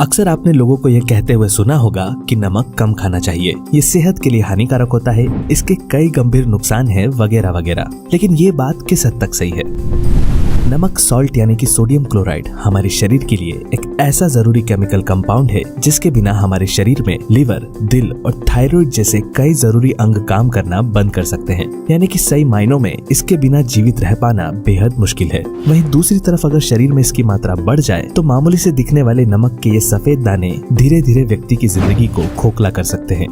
अक्सर आपने लोगों को यह कहते हुए सुना होगा कि नमक कम खाना चाहिए, ये सेहत के लिए हानिकारक होता है, इसके कई गंभीर नुकसान हैं वगैरह वगैरह। लेकिन ये बात किस हद तक सही है? नमक सॉल्ट यानी कि सोडियम क्लोराइड हमारे शरीर के लिए एक ऐसा जरूरी केमिकल कंपाउंड है जिसके बिना हमारे शरीर में लिवर, दिल और थायराइड जैसे कई जरूरी अंग काम करना बंद कर सकते हैं। यानी कि सही मायनों में इसके बिना जीवित रह पाना बेहद मुश्किल है। वहीं दूसरी तरफ अगर शरीर में इसकी मात्रा बढ़ जाए तो मामूली से दिखने वाले नमक के ये सफेद दाने धीरे धीरे व्यक्ति की जिंदगी को खोखला कर सकते हैं।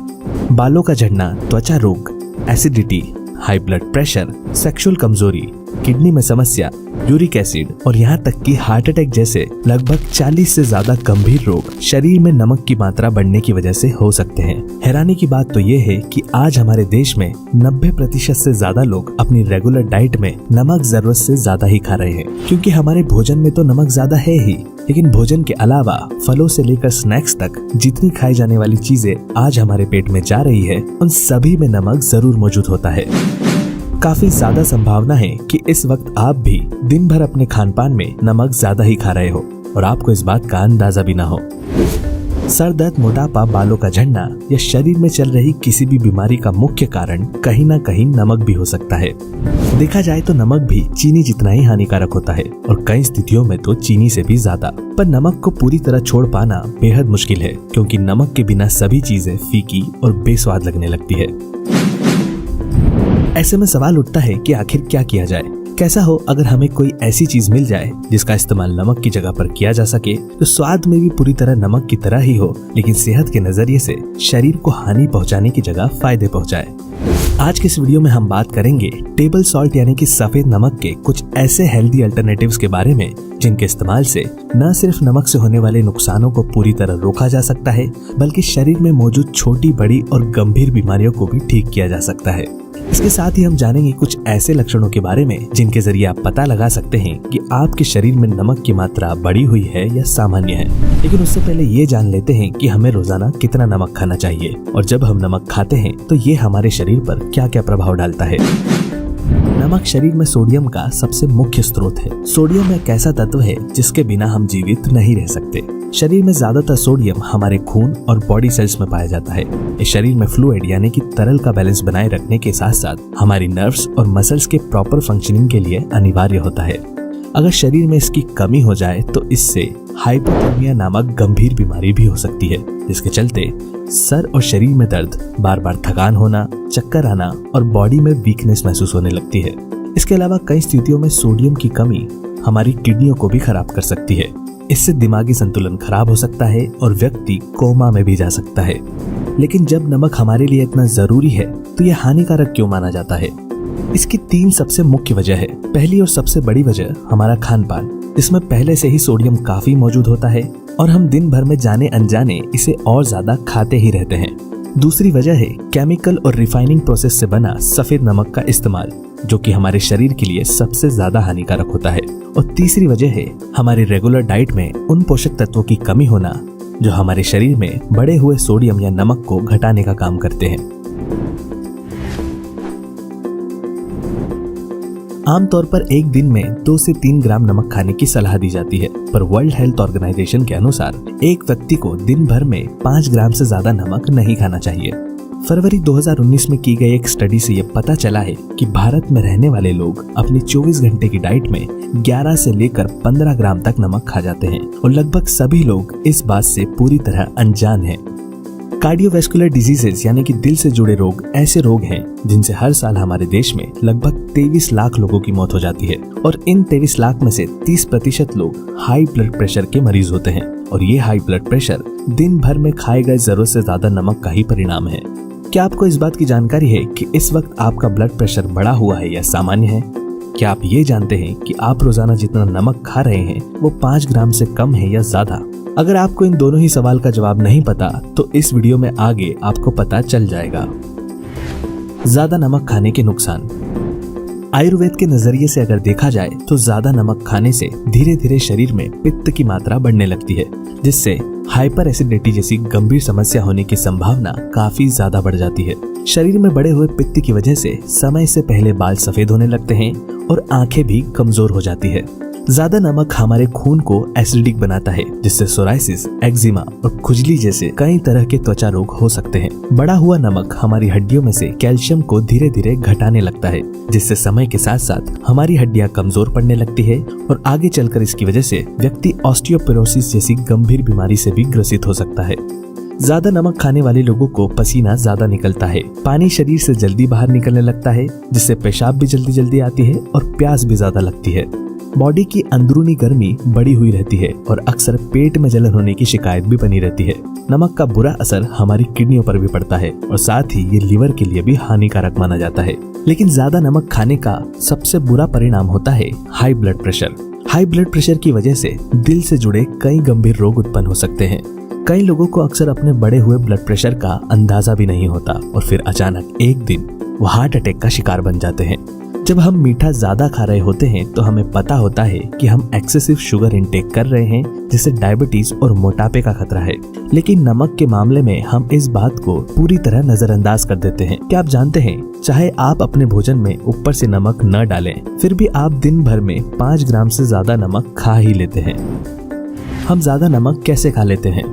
बालों का झड़ना, त्वचा रोग, acidity, high blood pressure, sexual कमजोरी, किडनी में समस्या, यूरिक एसिड और यहाँ तक कि हार्ट अटैक जैसे लगभग 40 से ज्यादा गंभीर रोग शरीर में नमक की मात्रा बढ़ने की वजह से हो सकते हैं। हैरानी की बात तो ये है कि आज हमारे देश में 90% से ज्यादा लोग अपनी रेगुलर डाइट में नमक जरूरत से ज्यादा ही खा रहे हैं, क्योंकि हमारे भोजन में तो नमक ज्यादा है ही, लेकिन भोजन के अलावा फलों से लेकर स्नैक्स तक जितनी खाई जाने वाली चीजें आज हमारे पेट में जा रही है, उन सभी में नमक जरूर मौजूद होता है। काफी ज्यादा संभावना है कि इस वक्त आप भी दिन भर अपने खान पान में नमक ज्यादा ही खा रहे हो और आपको इस बात का अंदाजा भी ना हो। सर दर्द, मोटापा, बालों का झड़ना या शरीर में चल रही किसी भी बीमारी का मुख्य कारण कहीं ना कहीं नमक भी हो सकता है। देखा जाए तो नमक भी चीनी जितना ही हानिकारक होता है और कई स्थितियों में तो चीनी से भी ज्यादा। पर नमक को पूरी तरह छोड़ पाना बेहद मुश्किल है, क्योंकि नमक के बिना सभी चीजें फीकी और बेस्वाद लगने लगती है। ऐसे में सवाल उठता है कि आखिर क्या किया जाए? कैसा हो अगर हमें कोई ऐसी चीज मिल जाए जिसका इस्तेमाल नमक की जगह पर किया जा सके, तो स्वाद में भी पूरी तरह नमक की तरह ही हो, लेकिन सेहत के नजरिए से शरीर को हानि पहुंचाने की जगह फायदे पहुंचाए। आज के इस वीडियो में हम बात करेंगे टेबल सॉल्ट यानी कि सफेद नमक के कुछ ऐसे हेल्दी अल्टरनेटिव्स के बारे में जिनके इस्तेमाल से न सिर्फ नमक से होने वाले नुकसानों को पूरी तरह रोका जा सकता है, बल्कि शरीर में मौजूद छोटी बड़ी और गंभीर बीमारियों को भी ठीक किया जा सकता है। इसके साथ ही हम जानेंगे कुछ ऐसे लक्षणों के बारे में जिनके जरिए आप पता लगा सकते हैं कि आपके शरीर में नमक की मात्रा बढ़ी हुई है या सामान्य है। लेकिन उससे पहले ये जान लेते हैं कि हमें रोजाना कितना नमक खाना चाहिए और जब हम नमक खाते हैं तो ये हमारे शरीर पर क्या क्या प्रभाव डालता है। नमक शरीर में सोडियम का सबसे मुख्य स्रोत है। सोडियम एक ऐसा तत्व है जिसके बिना हम जीवित नहीं रह सकते। शरीर में ज्यादातर सोडियम हमारे खून और बॉडी सेल्स में पाया जाता है। ये शरीर में फ्लूइड यानी कि तरल का बैलेंस बनाए रखने के साथ साथ हमारी नर्व्स और मसल्स के प्रॉपर फंक्शनिंग के लिए अनिवार्य होता है। अगर शरीर में इसकी कमी हो जाए तो इससे हाइपोथर्मिया नामक गंभीर बीमारी भी हो सकती है, जिसके चलते सर और शरीर में दर्द, बार बार थकान होना, चक्कर आना और बॉडी में वीकनेस महसूस होने लगती है। इसके अलावा कई स्थितियों में सोडियम की कमी हमारी किडनियों को भी खराब कर सकती है। इससे दिमागी संतुलन खराब हो सकता है और व्यक्ति कोमा में भी जा सकता है। लेकिन जब नमक हमारे लिए इतना जरूरी है तो यह हानिकारक क्यों माना जाता है? इसकी 3 सबसे मुख्य वजह है। पहली और सबसे बड़ी वजह हमारा खान पान, इसमें पहले से ही सोडियम काफी मौजूद होता है और हम दिन भर में जाने अनजाने इसे और ज्यादा खाते ही रहते हैं। दूसरी वजह है केमिकल और रिफाइनिंग प्रोसेस से बना सफेद नमक का इस्तेमाल, जो कि हमारे शरीर के लिए सबसे ज्यादा हानिकारक होता है। और तीसरी वजह है हमारी रेगुलर डाइट में उन पोषक तत्वों की कमी होना जो हमारे शरीर में बढ़े हुए सोडियम या नमक को घटाने का काम करते हैं। आमतौर पर एक दिन में 2 से 3 ग्राम नमक खाने की सलाह दी जाती है, पर वर्ल्ड हेल्थ ऑर्गेनाइजेशन के अनुसार एक व्यक्ति को दिन भर में 5 ग्राम से ज्यादा नमक नहीं खाना चाहिए। फरवरी 2019 में की गई एक स्टडी से ये पता चला है कि भारत में रहने वाले लोग अपनी 24 घंटे की डाइट में 11 से लेकर 15 ग्राम तक नमक खा जाते हैं और लगभग सभी लोग इस बात से पूरी तरह अनजान हैं। कार्डियोवैस्कुलर डिजीजेस यानी कि दिल से जुड़े रोग ऐसे रोग हैं जिनसे हर साल हमारे देश में लगभग 23 लाख लोगों की मौत हो जाती है और इन 23 लाख में से 30% लोग हाई ब्लड प्रेशर के मरीज होते हैं और ये हाई ब्लड प्रेशर दिन भर में खाए गए जरूरत से ज्यादा नमक का ही परिणाम है। क्या आपको इस बात की जानकारी है कि इस वक्त आपका ब्लड प्रेशर बढ़ा हुआ है या सामान्य है? क्या आप ये जानते हैं कि आप रोजाना जितना नमक खा रहे हैं वो 5 ग्राम से कम है या ज्यादा? अगर आपको इन दोनों ही सवाल का जवाब नहीं पता तो इस वीडियो में आगे आपको पता चल जाएगा। ज्यादा नमक खाने के नुकसान। आयुर्वेद के नजरिए से अगर देखा जाए तो ज्यादा नमक खाने से धीरे धीरे शरीर में पित्त की मात्रा बढ़ने लगती है, जिससे हाइपर एसिडिटी जैसी गंभीर समस्या होने की संभावना काफी ज्यादा बढ़ जाती है। शरीर में बढ़े हुए पित्त की वजह से समय से पहले बाल सफेद होने लगते हैं और आंखें भी कमजोर हो जाती है। ज्यादा नमक हमारे खून को एसिडिक बनाता है, जिससे सोराइसिस, एक्जिमा और खुजली जैसे कई तरह के त्वचा रोग हो सकते हैं। बढ़ा हुआ नमक हमारी हड्डियों में से कैल्शियम को धीरे धीरे घटाने लगता है, जिससे समय के साथ साथ हमारी हड्डियां कमजोर पड़ने लगती है और आगे चलकर इसकी वजह से व्यक्ति ऑस्टियोपोरोसिस जैसी गंभीर बीमारी से भी ग्रसित हो सकता है। ज्यादा नमक खाने वाले लोगों को पसीना ज्यादा निकलता है, पानी शरीर से जल्दी बाहर निकलने लगता है, जिससे पेशाब भी जल्दी जल्दी आती है और प्यास भी ज्यादा लगती है। बॉडी की अंदरूनी गर्मी बढ़ी हुई रहती है और अक्सर पेट में जलन होने की शिकायत भी बनी रहती है। नमक का बुरा असर हमारी किडनियों पर भी पड़ता है और साथ ही ये लीवर के लिए भी हानिकारक माना जाता है। लेकिन ज्यादा नमक खाने का सबसे बुरा परिणाम होता है high blood pressure. High blood pressure की वजह से दिल से जुड़े कई गंभीर रोग उत्पन्न हो सकते हैं। कई लोगों को अक्सर अपने बढ़े हुए ब्लड प्रेशर का अंदाजा भी नहीं होता और फिर अचानक एक दिन वो हार्ट अटैक का शिकार बन जाते हैं। जब हम मीठा ज्यादा खा रहे होते हैं तो हमें पता होता है कि हम एक्सेसिव शुगर इंटेक कर रहे हैं, जिससे डायबिटीज और मोटापे का खतरा है। लेकिन नमक के मामले में हम इस बात को पूरी तरह नजरअंदाज कर देते हैं। क्या आप जानते हैं, चाहे आप अपने भोजन में ऊपर से नमक न डालें, फिर भी आप दिन भर में 5 ग्राम से ज्यादा नमक खा ही लेते हैं। हम ज्यादा नमक कैसे खा लेते हैं?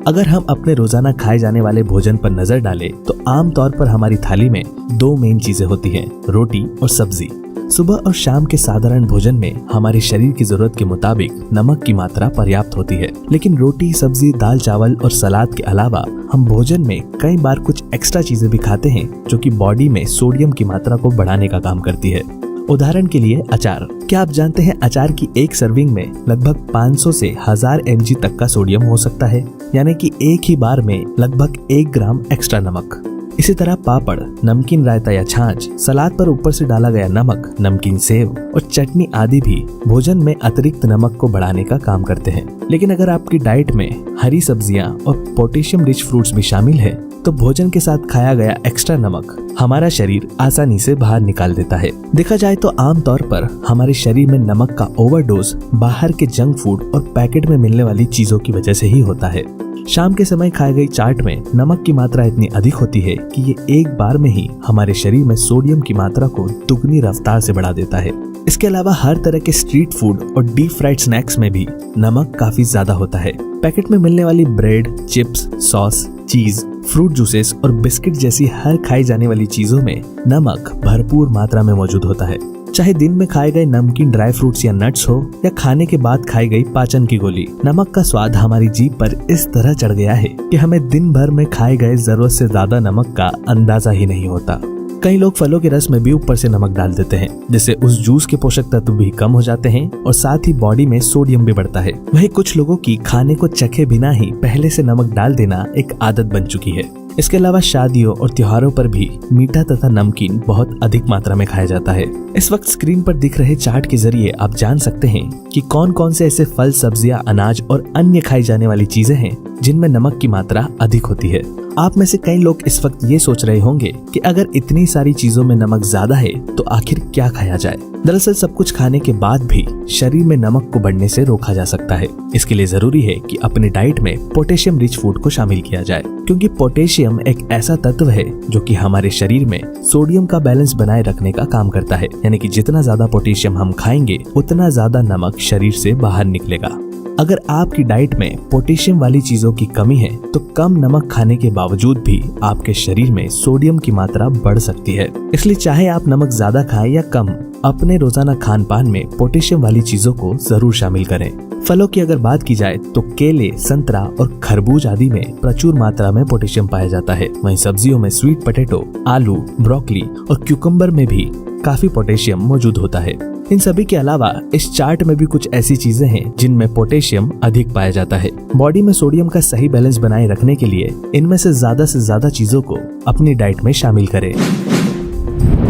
अगर हम अपने रोजाना खाए जाने वाले भोजन पर नजर डालें तो आमतौर पर हमारी थाली में 2 मेन चीजें होती हैं, रोटी और सब्जी। सुबह और शाम के साधारण भोजन में हमारे शरीर की जरूरत के मुताबिक नमक की मात्रा पर्याप्त होती है। लेकिन रोटी, सब्जी, दाल, चावल और सलाद के अलावा हम भोजन में कई बार कुछ एक्स्ट्रा चीजें भी खाते हैं, जो कि बॉडी में सोडियम की मात्रा को बढ़ाने का काम करती है। उदाहरण के लिए अचार। क्या आप जानते हैं अचार की एक सर्विंग में लगभग 500 से 1000 mg तक का सोडियम हो सकता है, यानी कि एक ही बार में लगभग 1 ग्राम एक्स्ट्रा नमक। इसी तरह पापड़, नमकीन रायता या छाछ, सलाद पर ऊपर से डाला गया नमक, नमकीन सेव और चटनी आदि भी भोजन में अतिरिक्त नमक को बढ़ाने का काम करते हैं। लेकिन अगर आपकी डाइट में हरी सब्जियां और पोटेशियम रिच फ्रूट्स भी शामिल है तो भोजन के साथ खाया गया एक्स्ट्रा नमक हमारा शरीर आसानी से बाहर निकाल देता है। देखा जाए तो आमतौर पर हमारे शरीर में नमक का ओवरडोज बाहर के जंक फूड और पैकेट में मिलने वाली चीजों की वजह से ही होता है। शाम के समय खाई गई चाट में नमक की मात्रा इतनी अधिक होती है कि ये एक बार में ही हमारे शरीर में सोडियम की मात्रा को दुगनी रफ्तार से बढ़ा देता है। इसके अलावा हर तरह के स्ट्रीट फूड और डीप फ्राइड स्नैक्स में भी नमक काफी ज्यादा होता है। पैकेट में मिलने वाली ब्रेड, चिप्स, सॉस, चीज, फ्रूट जूसेस और बिस्किट जैसी हर खाई जाने वाली चीजों में नमक भरपूर मात्रा में मौजूद होता है। चाहे दिन में खाए गए नमकीन ड्राई फ्रूट्स या नट्स हो या खाने के बाद खाई गई पाचन की गोली, नमक का स्वाद हमारी जीभ पर इस तरह चढ़ गया है कि हमें दिन भर में खाए गए जरूरत से ज्यादा नमक का अंदाजा ही नहीं होता। कई लोग फलों के रस में भी ऊपर से नमक डाल देते हैं, जिससे उस जूस के पोषक तत्व भी कम हो जाते हैं और साथ ही बॉडी में सोडियम भी बढ़ता है। वहीं कुछ लोगों की खाने को चखे बिना ही पहले से नमक डाल देना एक आदत बन चुकी है। इसके अलावा शादियों और त्योहारों पर भी मीठा तथा नमकीन बहुत अधिक मात्रा में खाया जाता है। इस वक्त स्क्रीन पर दिख रहे चार्ट के जरिए आप जान सकते हैं कि कौन कौन से ऐसे फल, सब्जियां, अनाज और अन्य खाई जाने वाली चीजें हैं जिनमें नमक की मात्रा अधिक होती है। आप में से कई लोग इस वक्त ये सोच रहे होंगे कि अगर इतनी सारी चीजों में नमक ज्यादा है तो आखिर क्या खाया जाए। दरअसल सब कुछ खाने के बाद भी शरीर में नमक को बढ़ने से रोका जा सकता है। इसके लिए जरूरी है कि अपने डाइट में पोटेशियम रिच फूड को शामिल किया जाए, क्योंकि पोटेशियम एक ऐसा तत्व है जो कि हमारे शरीर में सोडियम का बैलेंस बनाए रखने का काम करता है। यानी कि जितना ज्यादा पोटेशियम हम खाएंगे उतना ज्यादा नमक शरीर से बाहर निकलेगा। अगर आपकी डाइट में पोटेशियम वाली चीजों की कमी है तो कम नमक खाने के बावजूद भी आपके शरीर में सोडियम की मात्रा बढ़ सकती है। इसलिए चाहे आप नमक ज्यादा खाएं या कम, अपने रोजाना खान पान में पोटेशियम वाली चीजों को जरूर शामिल करें। फलों की अगर बात की जाए तो केले, संतरा और खरबूज आदि में प्रचुर मात्रा में पोटेशियम पाया जाता है। वहीं सब्जियों में स्वीट पोटैटो, आलू, ब्रोकली और क्यूकम्बर में भी काफी पोटेशियम मौजूद होता है। इन सभी के अलावा इस चार्ट में भी कुछ ऐसी चीजें हैं जिनमें पोटेशियम अधिक पाया जाता है। बॉडी में सोडियम का सही बैलेंस बनाए रखने के लिए इनमें से ज्यादा चीजों को अपनी डाइट में शामिल करें।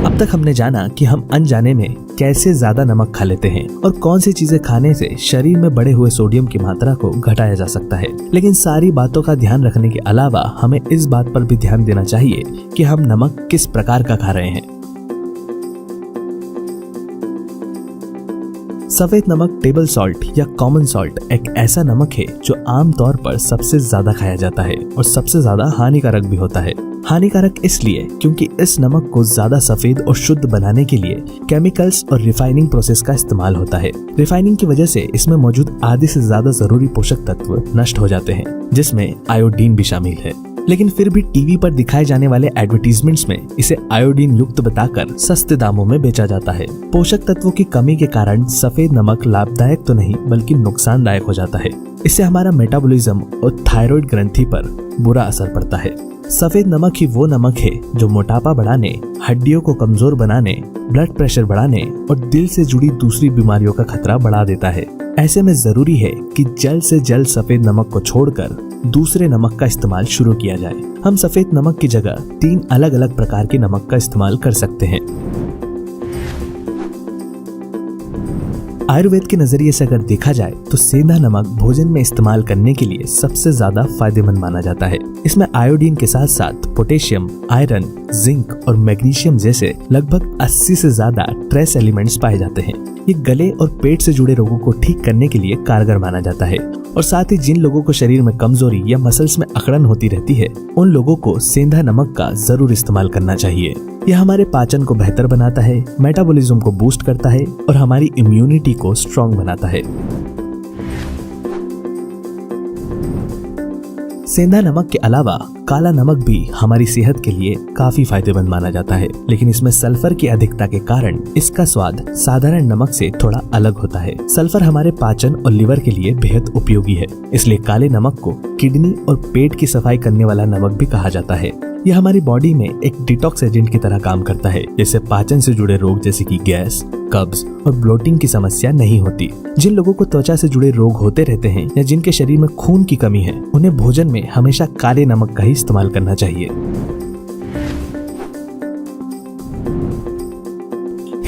अब तक हमने जाना कि हम अनजाने में कैसे ज्यादा नमक खा लेते हैं और कौन सी चीजें खाने से शरीर में बढ़े हुए सोडियम की मात्रा को घटाया जा सकता है। लेकिन सारी बातों का ध्यान रखने के अलावा हमें इस बात पर भी ध्यान देना चाहिए कि हम नमक किस प्रकार का खा रहे हैं। सफेद नमक, टेबल सॉल्ट या कॉमन सॉल्ट एक ऐसा नमक है जो आमतौर पर सबसे ज्यादा खाया जाता है और सबसे ज्यादा हानिकारक भी होता है। हानिकारक इसलिए क्योंकि इस नमक को ज्यादा सफेद और शुद्ध बनाने के लिए केमिकल्स और रिफाइनिंग प्रोसेस का इस्तेमाल होता है। रिफाइनिंग की वजह से इसमें मौजूद आधे से ज्यादा जरूरी पोषक तत्व नष्ट हो जाते हैं, जिसमें आयोडीन भी शामिल है। लेकिन फिर भी टीवी पर दिखाए जाने वाले एडवर्टीजमेंट्स में इसे आयोडीन युक्त बताकर सस्ते दामों में बेचा जाता है। पोषक तत्वों की कमी के कारण सफेद नमक लाभदायक तो नहीं बल्कि नुकसानदायक हो जाता है। इससे हमारा मेटाबॉलिज्म और थायराइड ग्रंथि पर बुरा असर पड़ता है। सफेद नमक ही वो नमक है जो मोटापा बढ़ाने, हड्डियों को कमजोर बनाने, ब्लड प्रेशर बढ़ाने और दिल से जुड़ी दूसरी बीमारियों का खतरा बढ़ा देता है। ऐसे में जरूरी है कि जल्द से जल्द सफेद नमक को छोड़कर दूसरे नमक का इस्तेमाल शुरू किया जाए। हम सफेद नमक की जगह 3 अलग अलग प्रकार के नमक का इस्तेमाल कर सकते हैं। आयुर्वेद के नजरिए से अगर देखा जाए तो सेंधा नमक भोजन में इस्तेमाल करने के लिए सबसे ज्यादा फायदेमंद माना जाता है। इसमें आयोडीन के साथ साथ पोटेशियम, आयरन, जिंक और मैग्नीशियम जैसे लगभग 80 से ज्यादा ट्रेस एलिमेंट्स पाए जाते हैं। ये गले और पेट से जुड़े रोगों को ठीक करने के लिए कारगर माना जाता है और साथ ही जिन लोगों को शरीर में कमजोरी या मसल्स में अकड़न होती रहती है, उन लोगों को सेंधा नमक का जरूर इस्तेमाल करना चाहिए। यह हमारे पाचन को बेहतर बनाता है, मेटाबॉलिज्म को बूस्ट करता है और हमारी इम्यूनिटी को स्ट्रॉन्ग बनाता है। सेंधा नमक के अलावा काला नमक भी हमारी सेहत के लिए काफी फायदेमंद माना जाता है, लेकिन इसमें सल्फर की अधिकता के कारण इसका स्वाद साधारण नमक से थोड़ा अलग होता है। सल्फर हमारे पाचन और लिवर के लिए बेहद उपयोगी है, इसलिए काले नमक को किडनी और पेट की सफाई करने वाला नमक भी कहा जाता है। यह हमारी बॉडी में एक डिटॉक्स एजेंट की तरह काम करता है, जिससे पाचन से जुड़े रोग जैसे कि गैस, कब्ज और ब्लोटिंग की समस्या नहीं होती। जिन लोगों को त्वचा से जुड़े रोग होते रहते हैं या जिनके शरीर में खून की कमी है, उन्हें भोजन में हमेशा काले नमक का ही इस्तेमाल करना चाहिए।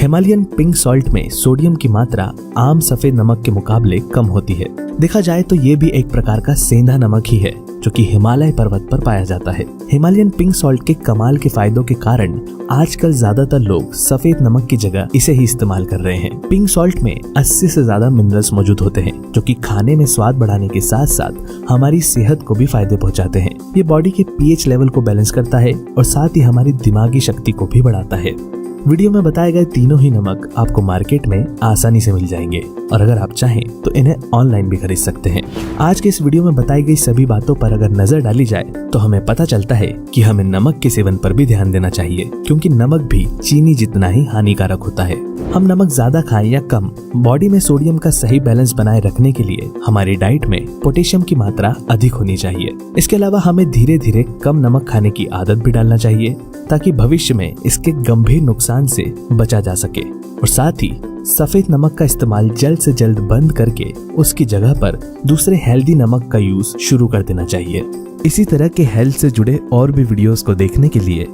हिमालयन पिंक सॉल्ट में सोडियम की मात्रा आम सफेद नमक के मुकाबले कम होती है। देखा जाए तो ये भी एक प्रकार का सेंधा नमक ही है, जो कि हिमालय पर्वत पर पाया जाता है। हिमालयन पिंक सॉल्ट के कमाल के फायदों के कारण आजकल ज्यादातर लोग सफेद नमक की जगह इसे ही इस्तेमाल कर रहे हैं। पिंक सॉल्ट में 80 से ज्यादा मिनरल्स मौजूद होते हैं, जो कि खाने में स्वाद बढ़ाने के साथ साथ हमारी सेहत को भी फायदे पहुंचाते हैं। ये बॉडी के पीएच लेवल को बैलेंस करता है और साथ ही हमारी दिमागी शक्ति को भी बढ़ाता है। वीडियो में बताए गए तीनों ही नमक आपको मार्केट में आसानी से मिल जाएंगे और अगर आप चाहें तो इन्हें ऑनलाइन भी खरीद सकते हैं। आज के इस वीडियो में बताई गई सभी बातों पर अगर नजर डाली जाए तो हमें पता चलता है कि हमें नमक के सेवन पर भी ध्यान देना चाहिए, क्योंकि नमक भी चीनी जितना ही हानिकारक होता है। हम नमक ज्यादा खाएं या कम, बॉडी में सोडियम का सही बैलेंस बनाए रखने के लिए हमारी डाइट में पोटेशियम की मात्रा अधिक होनी चाहिए। इसके अलावा हमें धीरे धीरे कम नमक खाने की आदत भी डालना चाहिए, ताकि भविष्य में इसके गंभीर नुकसान से बचा जा सके। और साथ ही सफेद नमक का इस्तेमाल जल्द से जल्द बंद करके उसकी जगह पर दूसरे हेल्दी नमक का यूज शुरू कर देना चाहिए। इसी तरह के हेल्थ से जुड़े और भी वीडियोस को देखने के लिए